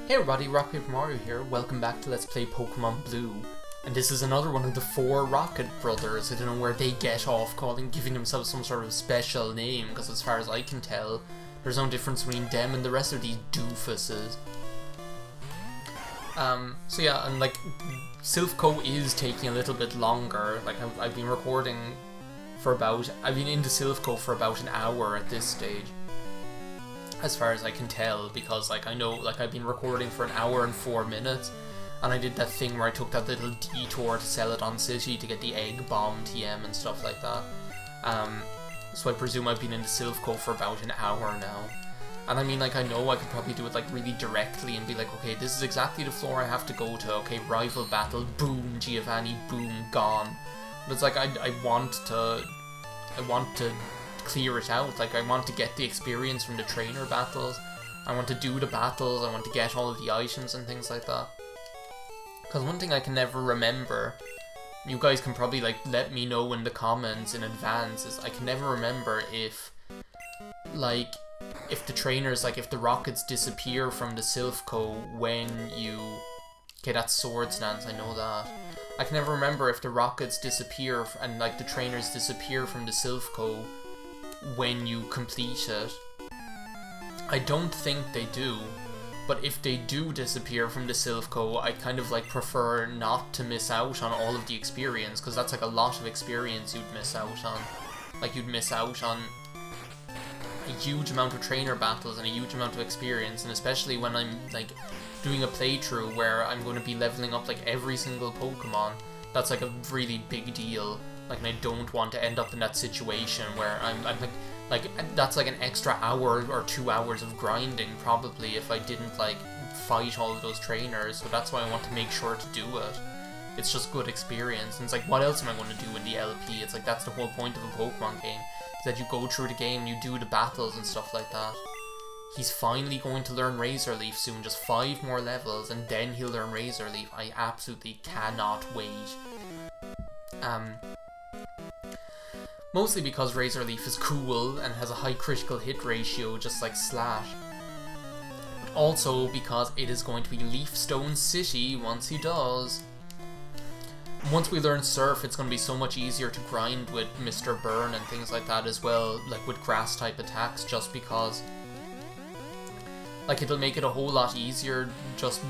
Hey everybody, RockPaperMario here, welcome back to Let's Play Pokemon Blue. And this is another one of the 4 Rocket Brothers. I don't know where they get off giving themselves some sort of special name, because as far as I can tell, there's no difference between them and the rest of these doofuses. So yeah, and like, Silphco is taking a little bit longer. Like, I've been recording for I've been into Silphco for about an hour at this stage, as far as I can tell, because like I know, like I've been recording for an hour and 4 minutes, and I did that thing where I took that little detour to Celadon City to get the egg bomb TM and stuff like that. So I presume I've been into Silphco for about an hour now. And I mean, like, I know I could probably do it like really directly and be like, okay, this is exactly the floor I have to go to, okay, rival battle, boom, Giovanni, boom, gone. But it's like, I want to clear it out. Like, I want to get the experience from the trainer battles, I want to do the battles, I want to get all of the items and things like that. Because one thing I can never remember, you guys can probably like let me know in the comments in advance, is I can never remember if like if the trainers, like if the rockets disappear from the Silphco when you... Okay, that's Swords Dance, I know that. I can never remember if the rockets disappear and like the trainers disappear from the Silphco when you complete it. I don't think they do, but if they do disappear from the Silphco, I kind of like prefer not to miss out on all of the experience, because that's like a lot of experience you'd miss out on. Like, you'd miss out on a huge amount of trainer battles and a huge amount of experience, and especially when I'm like doing a playthrough where I'm going to be leveling up like every single Pokemon, that's like a really big deal. Like, and I don't want to end up in that situation where I'm like that's like an extra hour or 2 hours of grinding probably if I didn't like fight all of those trainers. So that's why I want to make sure to do it. It's just good experience, and it's like, what else am I going to do in the LP? It's like, that's the whole point of a Pokemon game, is that you go through the game, you do the battles and stuff like that. He's finally going to learn Razor Leaf soon, just 5 more levels and then he'll learn Razor Leaf. I absolutely cannot wait. Mostly because Razor Leaf is cool and has a high critical hit ratio, just like Slash. But also because it is going to be Leafstone City once he does. Once we learn Surf, it's going to be so much easier to grind with Mr. Burn and things like that as well, like with grass type attacks, just because like it'll make it a whole lot easier, just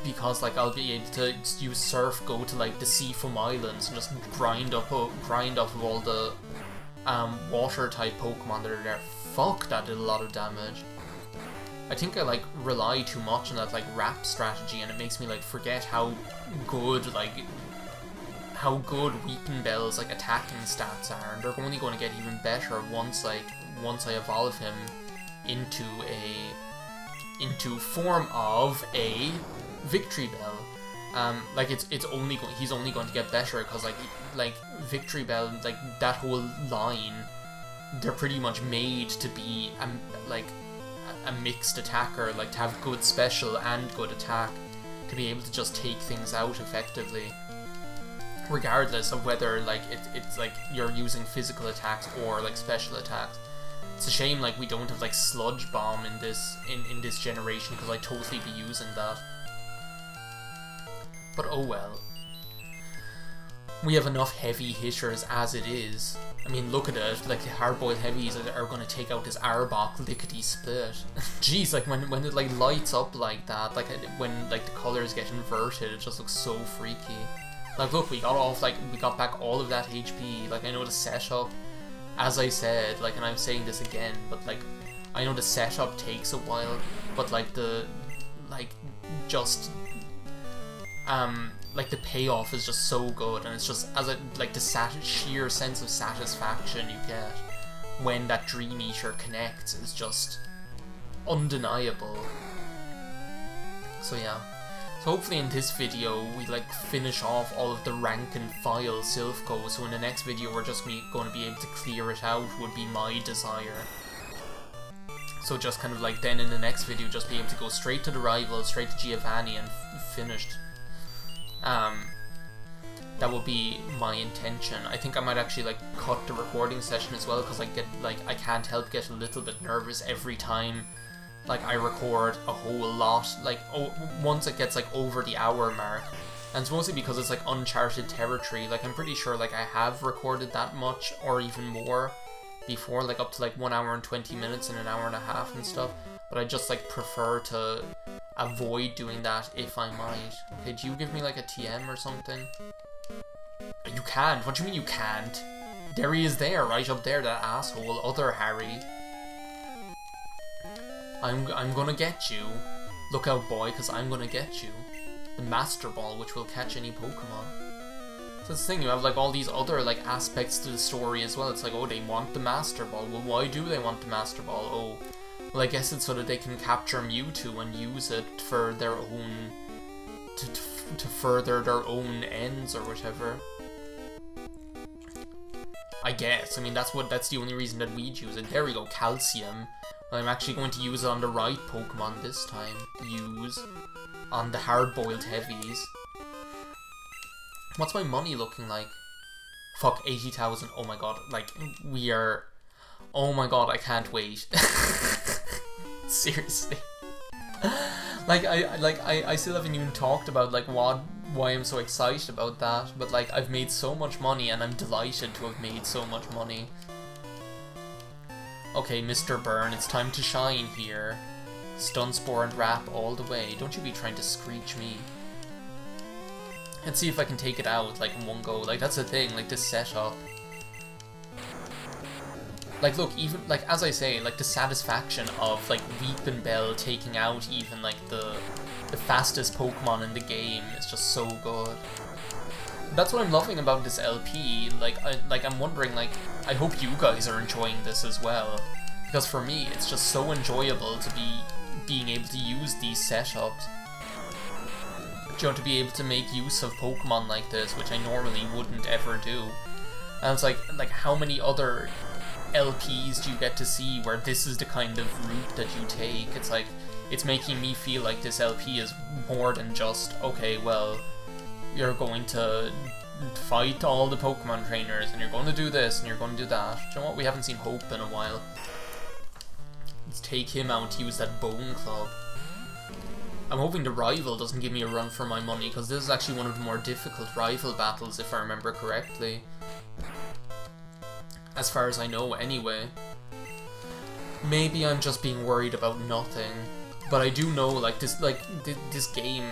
because like I'll be able to use Surf, go to like the Seafoam Islands and just grind off of all the water type Pokemon that are there. Fuck, that did a lot of damage. I think I like rely too much on that like wrap strategy, and it makes me like forget how good Weeping Bell's like attacking stats are, and they're only going to get even better once I evolve him into form of a Victory Bell. Like he's only going to get better, because like Victory Bell, like that whole line, they're pretty much made to be a mixed attacker, like to have good special and good attack, to be able to just take things out effectively, regardless of whether like it's like you're using physical attacks or like special attacks. It's a shame like we don't have like Sludge Bomb in this generation, because I'd totally be using that. But oh well. We have enough heavy hitters as it is. I mean, look at it, like the hard-boiled heavies are going to take out this Arbok lickety-split. Jeez, like when it like lights up like that, like when like the colors get inverted, it just looks so freaky. Like, look, we got back all of that HP. Like, I know the setup, as I said, like, and I'm saying this again, but like, I know the setup takes a while, but like like the payoff is just so good, and it's just like the sheer sense of satisfaction you get when that Dream Eater connects is just undeniable. So yeah. So hopefully in this video we like finish off all of the rank and file Silphco, so in the next video we're just going to be able to clear it out, would be my desire. So just kind of like then in the next video just be able to go straight to the rival, straight to Giovanni, and finished. That would be my intention. I think I might actually like cut the recording session as well, because I can't help get a little bit nervous every time like, I record a whole lot, like, once it gets, like, over the hour mark. And it's mostly because it's, like, uncharted territory. Like, I'm pretty sure, like, I have recorded that much, or even more, before, like, up to, like, 1 hour and 20 minutes and an hour and a half and stuff. But I just, like, prefer to avoid doing that if I might. Okay, do you give me, like, a TM or something? You can't. What do you mean you can't? There he is there, right up there, that asshole, other Harry. I'm gonna get you. Look out, boy, because I'm gonna get you. The Master Ball, which will catch any Pokemon. So that's the thing, you have, like, all these other, like, aspects to the story as well. It's like, oh, they want the Master Ball. Well, why do they want the Master Ball? Oh, well, I guess it's so that they can capture Mewtwo and use it for their own... to further their own ends or whatever. I guess. I mean, that's the only reason that we'd use it. There we go, Calcium. Well, I'm actually going to use it on the right Pokemon this time. Use on the hard-boiled heavies. What's my money looking like? Fuck, 80,000. Oh my god, like, we are... Oh my god, I can't wait. Seriously. I still haven't even talked about, like, why I'm so excited about that, but, like, I've made so much money, and I'm delighted to have made so much money. Okay, Mr. Byrne, it's time to shine here. Stun, Spore, and Wrap all the way. Don't you be trying to screech me. Let's see if I can take it out, like, in one go. Like, that's the thing, like, this setup. Like, look, even, like, as I say, like, the satisfaction of, like, Weepin' Bell taking out even, like, the fastest Pokemon in the game is just so good. That's what I'm loving about this LP. Like, I'm wondering, like, I hope you guys are enjoying this as well. Because for me, it's just so enjoyable to be being able to use these setups. You know, to be able to make use of Pokemon like this, which I normally wouldn't ever do. And it's like how many other LPs do you get to see where this is the kind of route that you take? It's like, it's making me feel like this LP is more than just, okay, well, you're going to fight all the Pokemon trainers, and you're going to do this, and you're going to do that. Do you know what? We haven't seen Hope in a while. Let's take him out, use that Bone Club. I'm hoping the rival doesn't give me a run for my money, because this is actually one of the more difficult rival battles, if I remember correctly. As far as I know, anyway. Maybe I'm just being worried about nothing, but I do know, like, this game,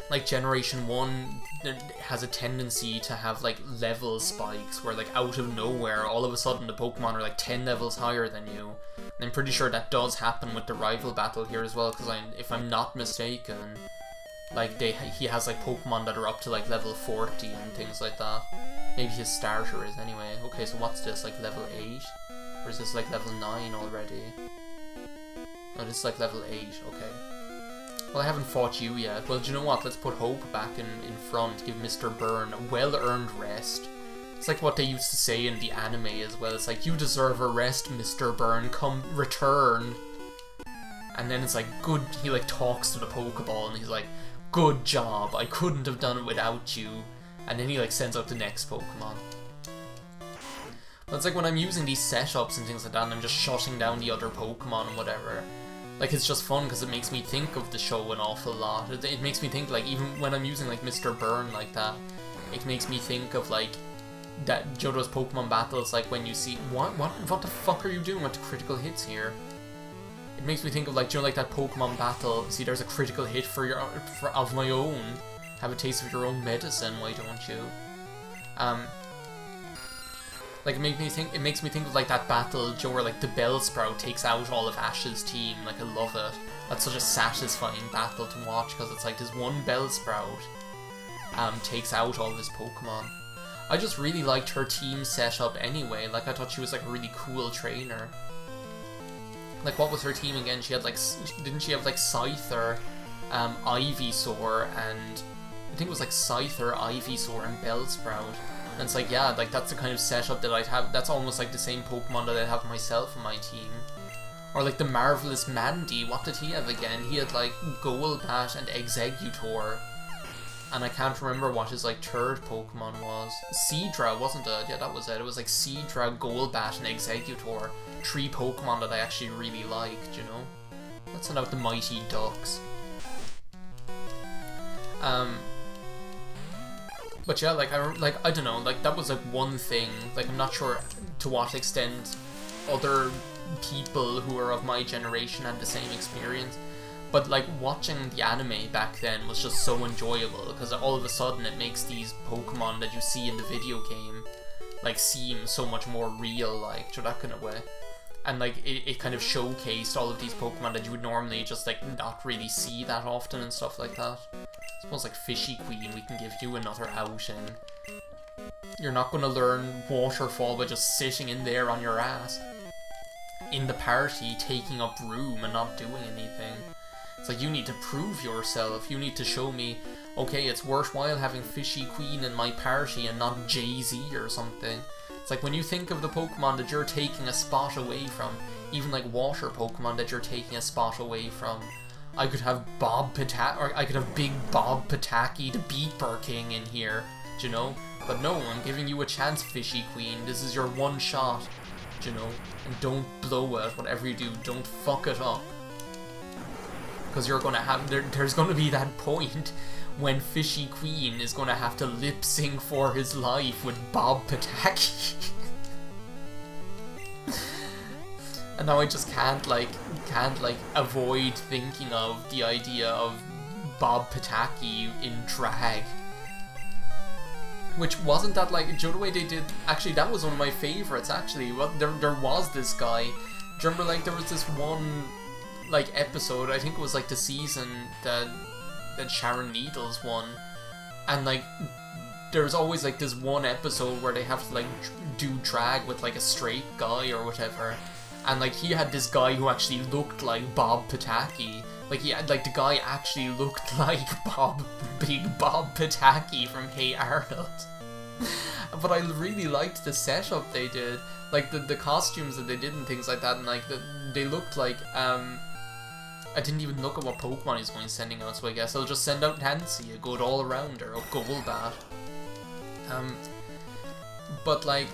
like, Generation 1 has a tendency to have, like, level spikes, where, like, out of nowhere, all of a sudden the Pokemon are, like, 10 levels higher than you. And I'm pretty sure that does happen with the rival battle here as well, because if I'm not mistaken, like, he has, like, Pokemon that are up to, like, level 40 and things like that. Maybe his starter is, anyway. Okay, so what's this, like, level 8? Or is this, like, level 9 already? No, this is, like, level 8, okay. Well, I haven't fought you yet. Well, do you know what? Let's put Hope back in front, give Mr. Byrne a well-earned rest. It's like what they used to say in the anime as well. It's like, you deserve a rest, Mr. Byrne, come return. And then it's like, good, he like talks to the Pokeball and he's like, good job, I couldn't have done it without you. And then he like sends out the next Pokemon. But it's like when I'm using these setups and things like that and I'm just shutting down the other Pokemon and whatever. Like, it's just fun because it makes me think of the show an awful lot. It makes me think, like, even when I'm using, like, Mr. Byrne like that, it makes me think of, like, that JoJo's Pokemon battles, like, when you see... What the fuck are you doing with the critical hits here? It makes me think of, like, you know, like that Pokemon battle, see, there's a critical hit of my own. Have a taste of your own medicine, why don't you? Like, it makes me think of, like, that battle, Joe, where, like, the Bellsprout takes out all of Ash's team. Like, I love it. That's such a satisfying battle to watch, because it's like this one Bellsprout takes out all of his Pokemon. I just really liked her team setup anyway. Like, I thought she was, like, a really cool trainer. Like, what was her team again? She had, like, didn't she have, like, Scyther, Ivysaur, and I think it was, like, Scyther, Ivysaur, and Bellsprout. And it's like, yeah, like, that's the kind of setup that I'd have. That's almost like the same Pokemon that I'd have myself on my team. Or, like, the Marvelous Mandy. What did he have again? He had, like, Golbat and Exeggutor. And I can't remember what his like third Pokemon was. Seadra, wasn't it? Yeah, that was it. It was like Seadra, Golbat, and Exeggutor. 3 Pokemon that I actually really liked, you know? Let's send out the Mighty Ducks. But yeah, like I don't know, like that was like one thing. Like I'm not sure to what extent other people who are of my generation had the same experience. But like watching the anime back then was just so enjoyable because all of a sudden it makes these Pokemon that you see in the video game like seem so much more real, like to that kind of way. And like it kind of showcased all of these Pokemon that you would normally just like not really see that often and stuff like that. I suppose like Fishy Queen, we can give you another outing. You're not going to learn Waterfall by just sitting in there on your ass in the party, taking up room and not doing anything. It's like you need to prove yourself. You need to show me, okay, it's worthwhile having Fishy Queen in my party and not Jay-Z or something. It's like when you think of the Pokemon that you're taking a spot away from, even like water Pokemon that you're taking a spot away from. I could have I could have Big Bob Pataki, the Beeper King in here, do you know? But no, I'm giving you a chance, Fishy Queen. This is your one shot, do you know? And don't blow it, whatever you do, don't fuck it up. Because you're gonna have, there's gonna be that point when Fishy Queen is gonna have to lip sync for his life with Bob Pataki. And now I just can't avoid thinking of the idea of Bob Pataki in drag. Which wasn't that like, do you know the way they did, actually that was one of my favourites actually. Well, there was this guy, do you remember like there was this one like episode, I think it was like the season that Sharon Needles won, and like there's always like this one episode where they have to like do drag with like a straight guy or whatever. And like he had this guy who actually looked like Bob Pataki. Like he had, like the guy actually looked like Big Bob Pataki from Hey Arnold. But I really liked the setup they did. Like the costumes that they did and things like that, and like they looked like I didn't even look at what Pokemon he's going to sending out, so I guess I'll just send out Nancy, a good all-arounder, a Golbat. But like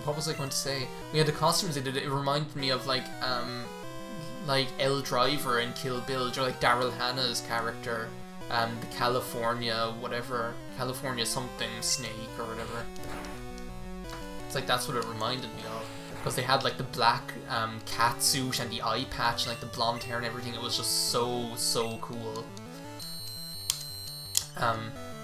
what was I going to say? We had the costumes they did. It reminded me of like Elle Driver in Kill Bill, or like Daryl Hannah's character, the California something snake or whatever. It's like that's what it reminded me of, because they had like the black cat suit and the eye patch and like the blonde hair and everything. It was just so cool.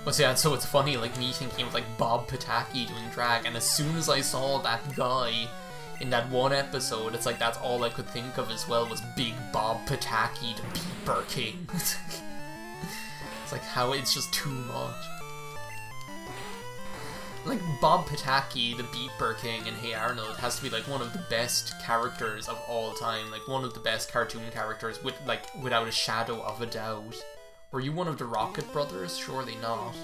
But yeah, so it's funny, like, me thinking of, like, Bob Pataki doing drag, and as soon as I saw that guy in that one episode, it's like, that's all I could think of as well, was Big Bob Pataki, the Beeper King. It's like, how it's just too much. Like, Bob Pataki, the Beeper King in Hey Arnold, has to be, like, one of the best characters of all time, like, one of the best cartoon characters, without a shadow of a doubt. Were you one of the Rocket Brothers? Surely not.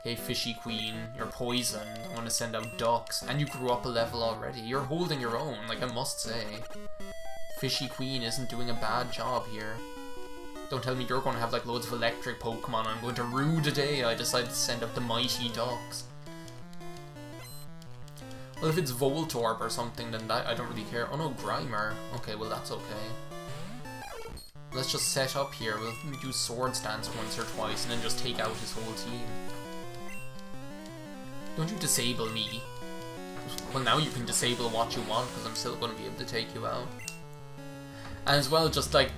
Okay, Fishy Queen, you're poisoned. I'm gonna send out ducks. And you grew up a level already. You're holding your own, like I must say. Fishy Queen isn't doing a bad job here. Don't tell me you're gonna have like loads of electric Pokemon and I'm going to rue the day I decided to send out the Mighty Ducks. Well, if it's Voltorb or something, then that I don't really care. Oh no, Grimer. Okay, well that's okay. Let's just set up here, we'll do Swords Dance once or twice and then just take out his whole team. Don't you disable me. Well, now you can disable what you want because I'm still going to be able to take you out. And as well, just like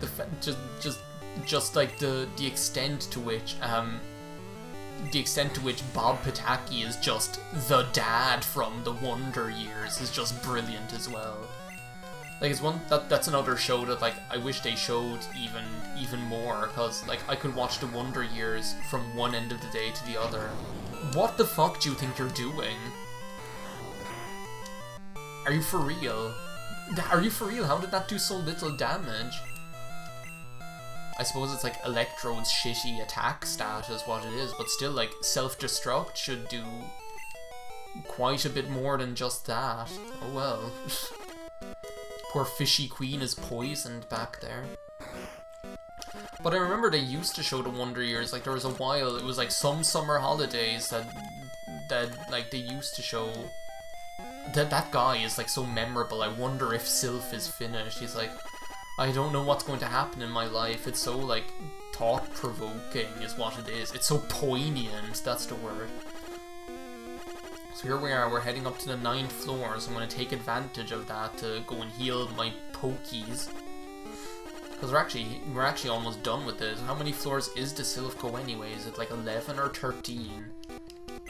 just like the extent to which Bob Pataki is just the dad from the Wonder Years is just brilliant as well. Like, it's one that's another show that like I wish they showed even more, because like I could watch the Wonder Years from one end of the day to the other. What the fuck do you think you're doing? Are you for real? Are you for real? How did that do so little damage? I suppose it's like Electrode's shitty attack stat is what it is, but still, like, self-destruct should do quite a bit more than just that. Oh well. Poor Fishy Queen is poisoned back there. But I remember they used to show the Wonder Years, like there was a while, it was like some summer holidays that like they used to show. That guy is like so memorable. I wonder if Sylph is finished. He's like, I don't know what's going to happen in my life. It's so like thought-provoking is what it is. It's so poignant, that's the word. So here we are, we're heading up to the 9th floor, so I'm going to take advantage of that to go and heal my pokies. Because we're actually almost done with this. How many floors is the Sylph go anyway? Is it like 11 or 13?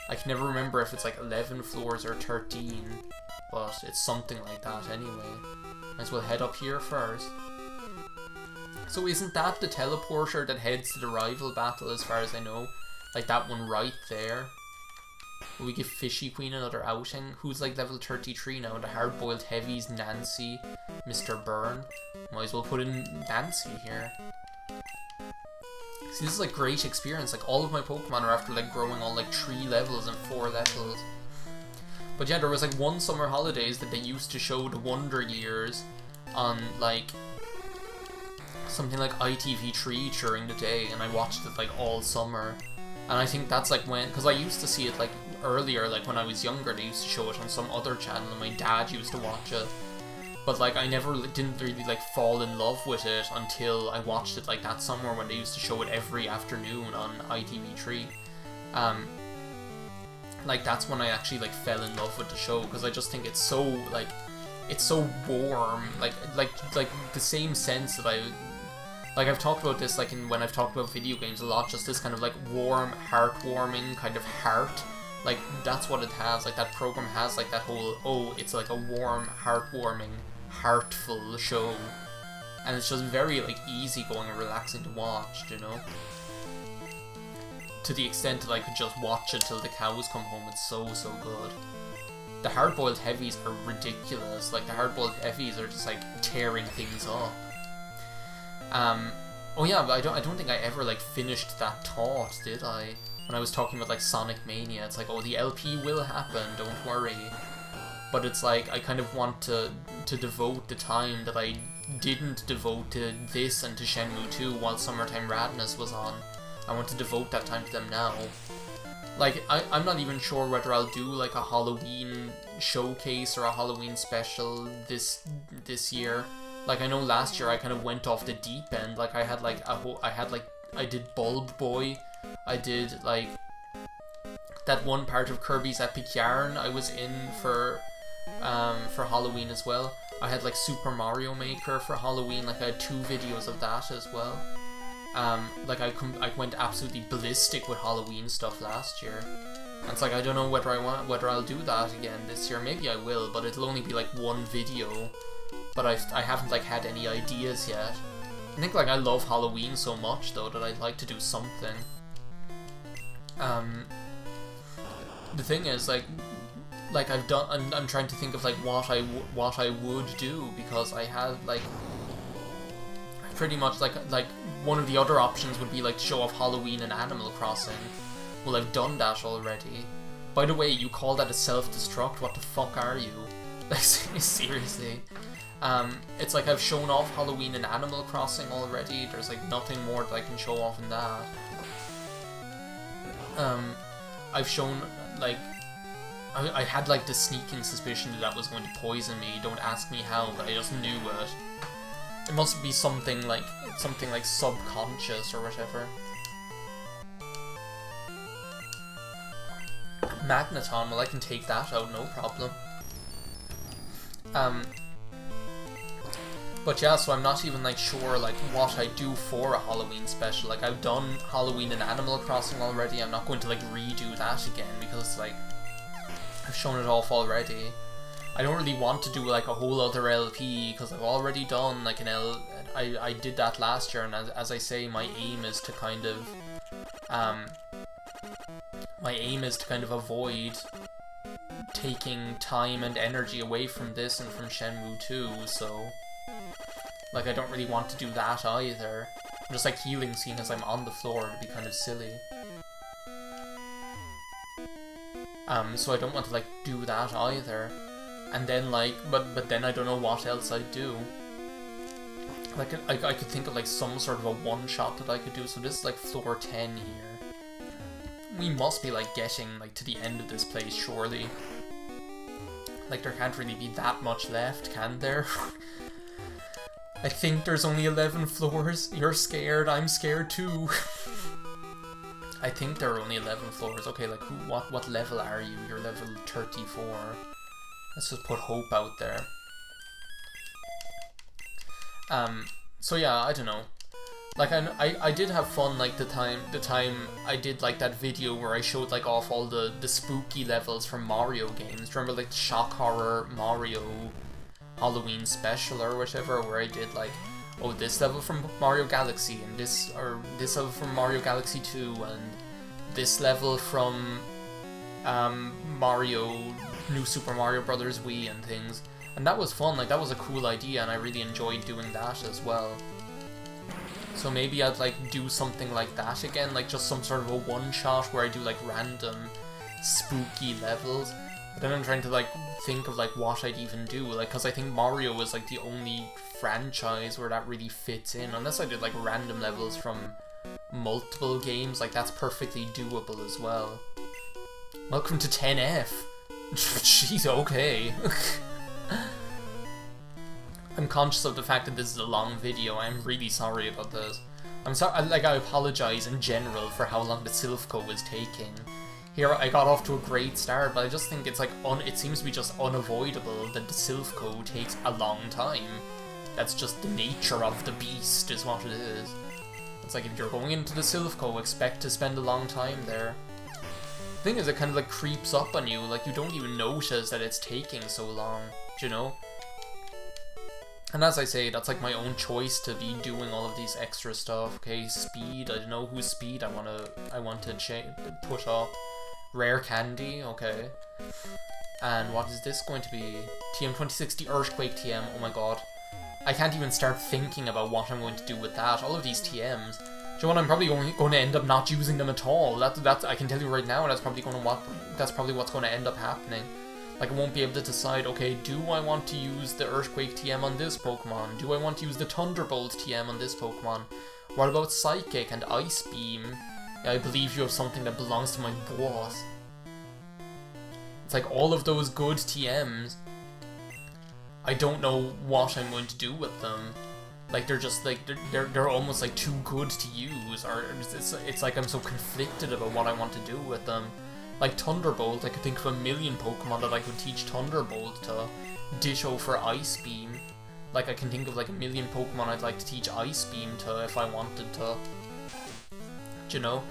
I can never remember if it's like 11 floors or 13, but it's something like that anyway. Might as well head up here first. So isn't that the teleporter that heads to the rival battle as far as I know? Like that one right there. Will we give Fishy Queen another outing? Who's like level 33 now? The hard-boiled heavies, Nancy, Mr. Byrne. Might as well put in Nancy here. See, this is like great experience. Like all of my Pokemon are after like growing all like 3 levels and 4 levels. But yeah, there was like one summer holidays that they used to show the Wonder Years on like something like ITV3 during the day, and I watched it like all summer. And I think that's like when, because I used to see it like earlier, like when I was younger, they used to show it on some other channel and my dad used to watch it. But like I didn't really like fall in love with it until I watched it like that summer when they used to show it every afternoon on ITV3. Like that's when I actually like fell in love with the show, because I just think it's so like, it's so warm, like the same sense that I've talked about this like when I've talked about video games a lot, just this kind of like warm, heartwarming kind of heart. Like that's what it has, like that program has like that whole, oh, it's like a warm, heartwarming, heartful show. And it's just very like easygoing and relaxing to watch, you know? To the extent that I could just watch it till the cows come home, it's so good. The hard-boiled heavies are ridiculous, like the hard-boiled heavies are just like tearing things up. Oh yeah, but I don't think I ever like finished that thought, did I? When I was talking about like Sonic Mania, it's like, oh, the LP will happen, don't worry. But it's like, I kind of want to devote the time that I didn't devote to this and to Shenmue 2 while Summertime Radness was on. I want to devote that time to them now. Like, I'm not even sure whether I'll do like a Halloween showcase or a Halloween special this year. Like, I know last year I kind of went off the deep end. Like, I had like I did Bulb Boy. I did like that one part of Kirby's Epic Yarn I was in for Halloween as well. I had like Super Mario Maker for Halloween. Like I had 2 videos of that as well. Like I went absolutely ballistic with Halloween stuff last year. And it's like, I don't know whether I'll do that again this year. Maybe I will, but it'll only be like 1 video. But I haven't like had any ideas yet. I think like I love Halloween so much though that I'd like to do something. The thing is like I'm trying to think of like what I would do, because I have like pretty much like one of the other options would be like to show off Halloween and Animal Crossing. Well, I've done that already. By the way, you call that a self-destruct? What the fuck are you? Like, seriously. It's like I've shown off Halloween and Animal Crossing already. There's like nothing more that I can show off in that. I've shown like I had like the sneaking suspicion that was going to poison me. Don't ask me how, but I just knew it. It must be something like subconscious or whatever. Magneton, well, I can take that out, no problem. But yeah, so I'm not even like sure like what I do for a Halloween special. Like I've done Halloween and Animal Crossing already. I'm not going to like redo that again because like I've shown it off already. I don't really want to do like a whole other LP because I've already done like I did that last year, and as I say, my aim is to kind of avoid taking time and energy away from this and from Shenmue 2, so like I don't really want to do that either. I'm just like healing, seeing as I'm on the floor, it'd be kind of silly. So I don't want to like do that either. And then like, but then I don't know what else I'd do. Like, I could think of like some sort of a one-shot that I could do. So this is like floor 10 here. We must be like getting like to the end of this place, surely. Like there can't really be that much left, can there? I think there's only 11 floors. You're scared, I'm scared too. I think there are only 11 floors. Okay, like what level are you? You're level 34. Let's just put hope out there. So yeah, I don't know. Like I did have fun like the time I did like that video where I showed like off all the spooky levels from Mario games. Remember like the Shock Horror Mario Halloween special or whatever, where I did like, oh, this level from Mario Galaxy and this level from Mario Galaxy 2 and this level from New Super Mario Brothers Wii and things. And that was fun, like that was a cool idea and I really enjoyed doing that as well. So maybe I'd like do something like that again, like just some sort of a one-shot where I do like random spooky levels. But then I'm trying to like think of like what I'd even do, like because I think Mario was like the only franchise where that really fits in. Unless I did like random levels from multiple games, like that's perfectly doable as well. Welcome to 10F. Jeez, okay. I'm conscious of the fact that this is a long video. I'm really sorry about this. I'm sorry, like I apologize in general for how long the Silphco was taking. Here I got off to a great start, but I just think it's like it seems to be just unavoidable that the Silphco takes a long time. That's just the nature of the beast, is what it is. It's like if you're going into the Silphco, expect to spend a long time there. The thing is, it kind of like creeps up on you, like you don't even notice that it's taking so long, do you know? And as I say, that's like my own choice to be doing all of these extra stuff. Okay, speed, I don't know whose speed I want to put up. Rare candy, okay. And what is this going to be? TM2060 Earthquake TM, oh my god. I can't even start thinking about what I'm going to do with that. All of these TMs. Do you know what, I'm probably going to end up not using them at all. That's I can tell you right now, that's probably what's going to end up happening. Like, I won't be able to decide, okay, do I want to use the Earthquake TM on this Pokemon? Do I want to use the Thunderbolt TM on this Pokemon? What about Psychic and Ice Beam? Yeah, I believe you have something that belongs to my boss. It's like all of those good TMs. I don't know what I'm going to do with them. Like, they're just like, they're almost like too good to use, or it's like I'm so conflicted about what I want to do with them. Like Thunderbolt, I could think of a million Pokemon that I could teach Thunderbolt to. Ditto for Ice Beam. Like I can think of like a million Pokemon I'd like to teach Ice Beam to if I wanted to. Do you know?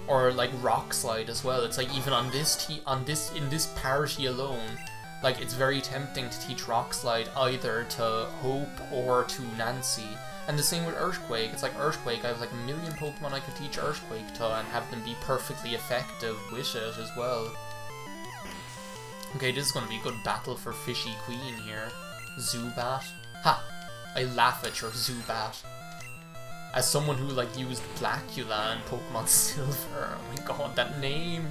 Or like Rock Slide as well. It's like even in this party alone, like it's very tempting to teach Rock Slide either to Hope or to Nancy. And the same with Earthquake. It's like Earthquake, I have like a million Pokemon I could teach Earthquake to and have them be perfectly effective with it as well. Okay, this is going to be a good battle for Fishy Queen here. Zubat. Ha! I laugh at your Zubat. As someone who like used Blackula in Pokemon Silver. Oh my god, that name!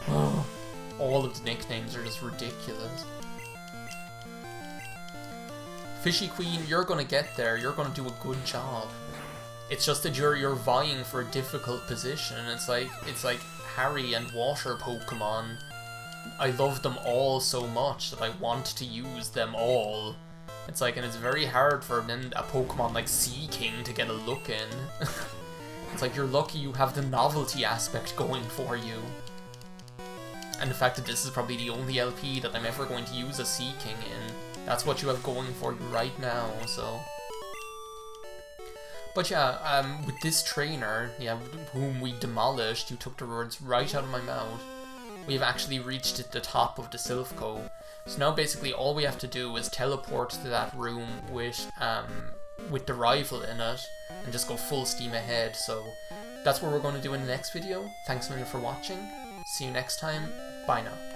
Oh, all of the nicknames are just ridiculous. Fishy Queen, you're gonna get there. You're gonna do a good job. It's just that you're vying for a difficult position. It's like Harry and Water Pokemon. I love them all so much that I want to use them all. It's like, and it's very hard for then a Pokemon like Seaking to get a look in. It's like you're lucky you have the novelty aspect going for you. And the fact that this is probably the only LP that I'm ever going to use a Seaking in. That's what you have going for you right now, so. But yeah, with this trainer, yeah, whom we demolished, you took the words right out of my mouth. We've actually reached the top of the Silphco. So now basically all we have to do is teleport to that room with the rival in it, and just go full steam ahead. So that's what we're going to do in the next video. Thanks a million for watching. See you next time. Bye now.